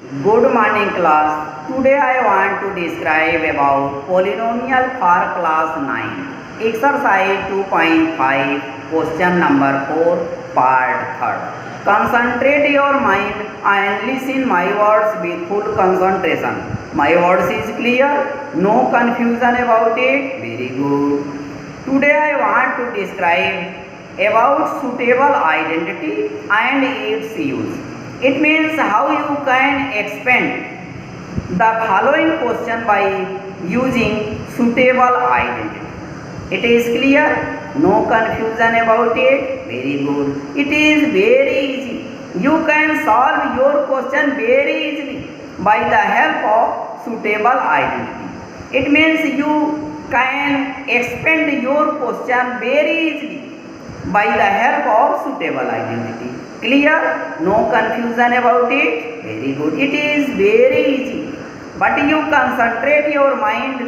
Good morning class. Today I want to describe about polynomial for class 9. Exercise 2.5 question number 4 part 3rd. Concentrate your mind and listen my words with full concentration. My words is clear? No confusion about it? Very good. Today I want to describe about suitable identity and its use. It means how you can expand the following question by using suitable identity. It is clear? No confusion about it? Very good. It is very easy. You can solve your question very easily by the help of suitable identity. It means you can expand your question very easily by the help of suitable identity. Clear? No confusion about it? Very good. It is very easy. But you concentrate your mind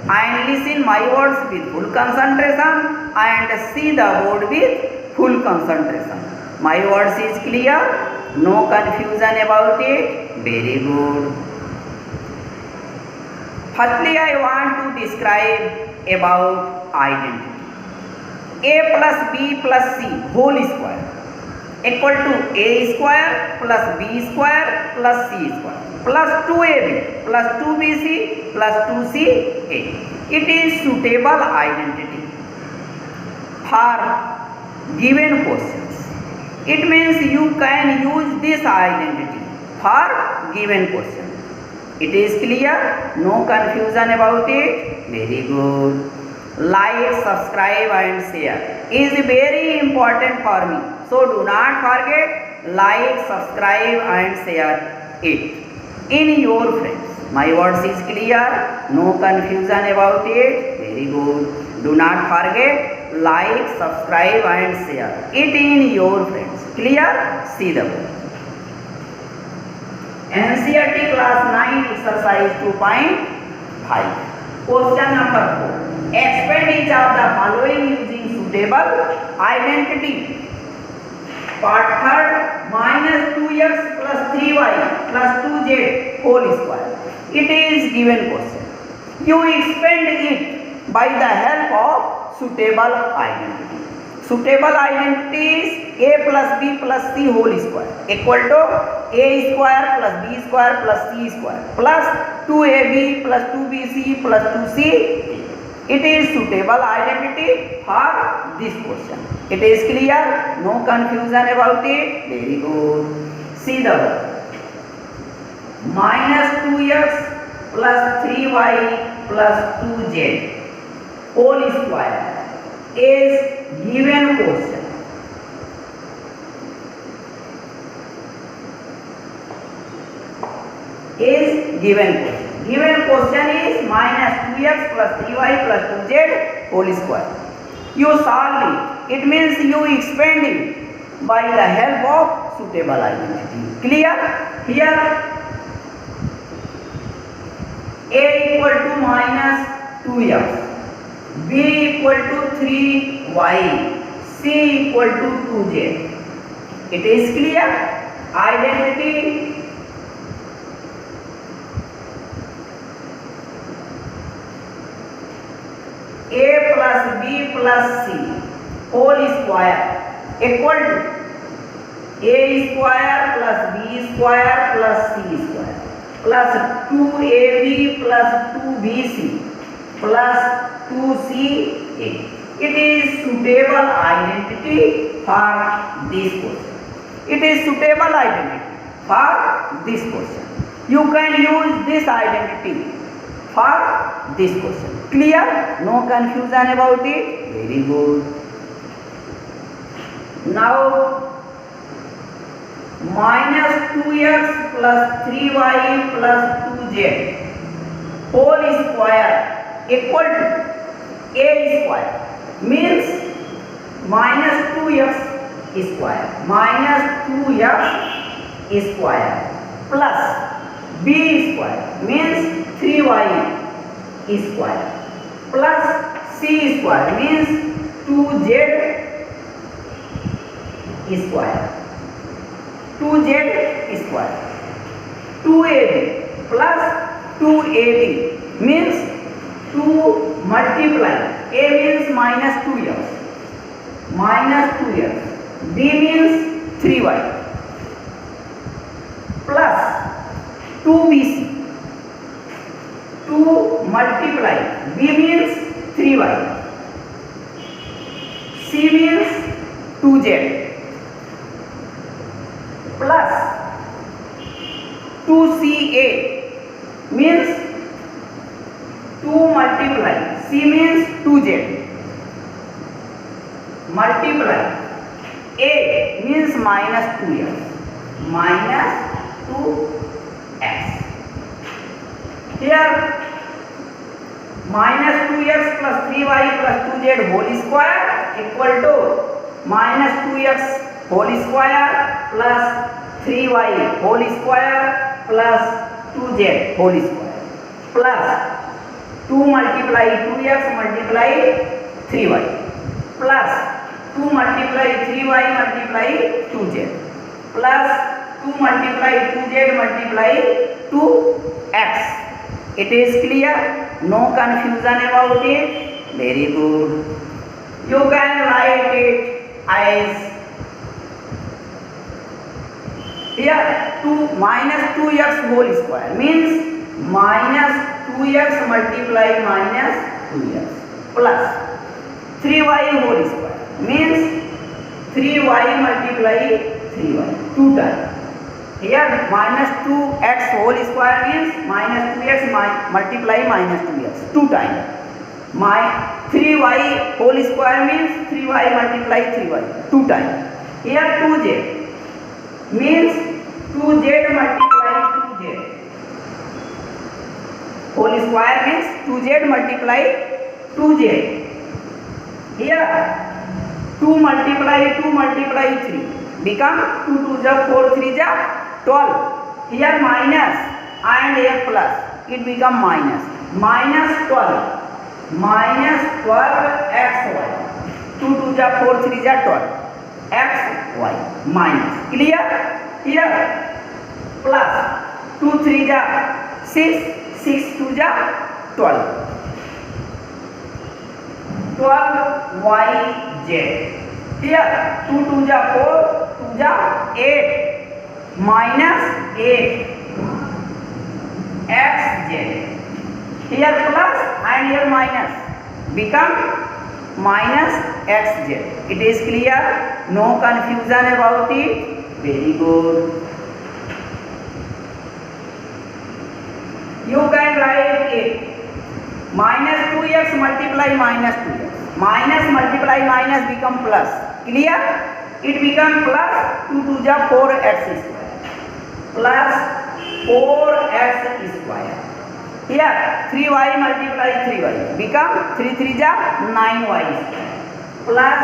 and listen my words with full concentration and see the board with full concentration. My words is clear? No confusion about it? Very good. Firstly, I want to describe about identity. A plus B plus C whole square equal to A square plus B square plus C square plus 2AB plus 2BC plus 2CA. It is suitable identity for given questions. It means you can use this identity for given question. It is clear? No confusion about it? Very good. Like, subscribe and share is very important for me. So do not forget, like, subscribe and share it in your friends. My words is clear? No confusion about it? Very good. Do not forget, like, subscribe and share it in your friends. Clear? See the book. NCERT class 9 exercise 2.5. Question number 4. Expand each of the following using suitable identity. Part 3rd, minus 2x plus 3y plus 2z whole square. It is given question. You expand it by the help of suitable identity. Suitable identity is a plus b plus c whole square equal to a square plus b square plus c square plus 2ab plus 2bc plus 2c. It is suitable identity for this question. It is clear? No confusion about it? Very good. See the word. Minus 2x plus 3y plus 2z whole square is given question. Is given question. Given question is minus 2x plus 3y plus 2z whole square. You solve it. It means you expand it by the help of suitable identity. Clear? Here a equal to minus 2x, b equal to 3y, c equal to 2z. It is clear? Identity a plus b plus c whole square equal to a square plus b square plus c square plus 2ab plus 2bc plus 2ca. It is suitable identity for this question. It is suitable identity for this question. You can use this identity for this question. Clear? No confusion about it? Very good. Now minus 2x plus 3y plus 2z whole square equal to a square means minus 2x square minus 2x square plus b square means 3y square plus c square means 2z square 2z square 2ab plus 2ab means 2 multiply a means minus 2x, b means 3y plus 2bc, 2 multiply b means 3y, c means 2z plus 2ca means 2 multiply c means 2z multiply a means minus 2x, minus 2x. Here minus 2x plus 3y plus 2z whole square equal to minus 2x whole square plus 3y whole square plus 2z whole square plus 2 multiply 2x multiply 3y plus 2 multiply 3y multiply 2z plus 2 multiply 2z multiply 2x. It is clear? No confusion about it? Very good. You can write it as here 2 minus 2x whole square means minus 2x multiply minus 2x plus 3y whole square means 3y multiply 3y 2 times. Here minus 2x whole square means minus 2x multiply minus 2x 2 times. My 3y whole square means 3y multiply 3y 2 times. Here 2z means 2z multiply 2z whole square means 2z multiply 2z. Here 2 multiply 3 become 2 2 ja 4 3 ja 12. Here minus and here plus it become minus 12 xy 2 2 ja 4 3 ja 12 xy minus. Clear? Here plus 2 3 ja 6 6 2 ja 12 12yz. Here 2 2 ja 4 2 ja 8 minus 8 xz. Here plus and here minus become minus xz. It is clear? No confusion about it? Very good. You can write it minus 2x multiply minus 2x. Minus multiply minus become plus. Clear? It become plus 2 2 ja 4x square plus 4x square. Here 3y multiply 3y become 3 3 ja 9y square plus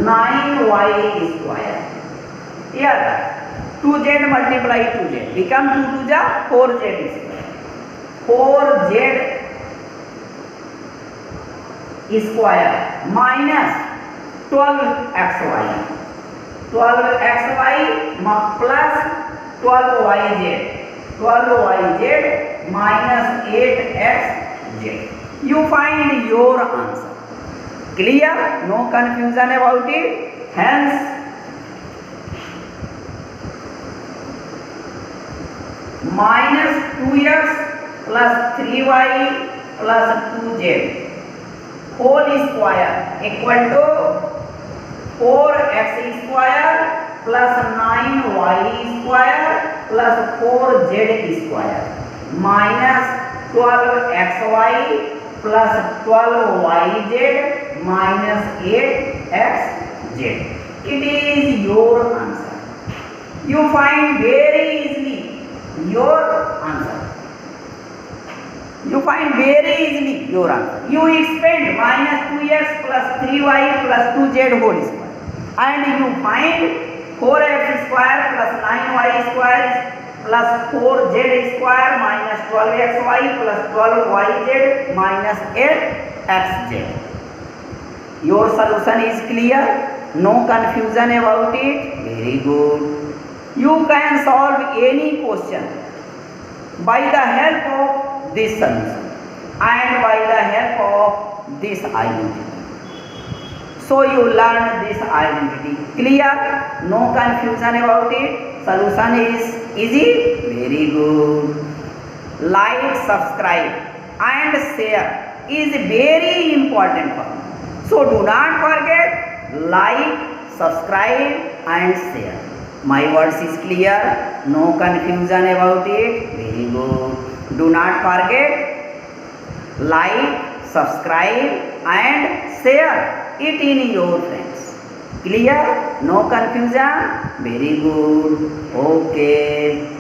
9y square. Here 2z multiply 2z become 2 2 ja 4z square 4z square minus 12xy plus 12yz minus 8xz. You find your answer. Clear? No confusion about it. Hence minus 2x plus 3y plus 2z whole square equal to 4x square plus 9y square plus 4z square minus 12xy plus 12yz minus 8xz. It is your answer. You find very easily your answer. You find very easily your answer. You expand minus 2x plus 3y plus 2z whole square and you find 4x square plus 9y square plus 4z square minus 12xy plus 12yz minus 8xz. Your solution is clear? No confusion about it? Very good. You can solve any question by the help of this solution and by the help of this identity. So you learn this identity. Clear? No confusion about it. Solution is easy. Very good. Like, subscribe and share is very important for me. So do not forget, like, subscribe and share. My words is clear. No confusion about it. Very good. Do not forget, like, subscribe and share it in your friends. Clear? No confusion? Very good. Okay.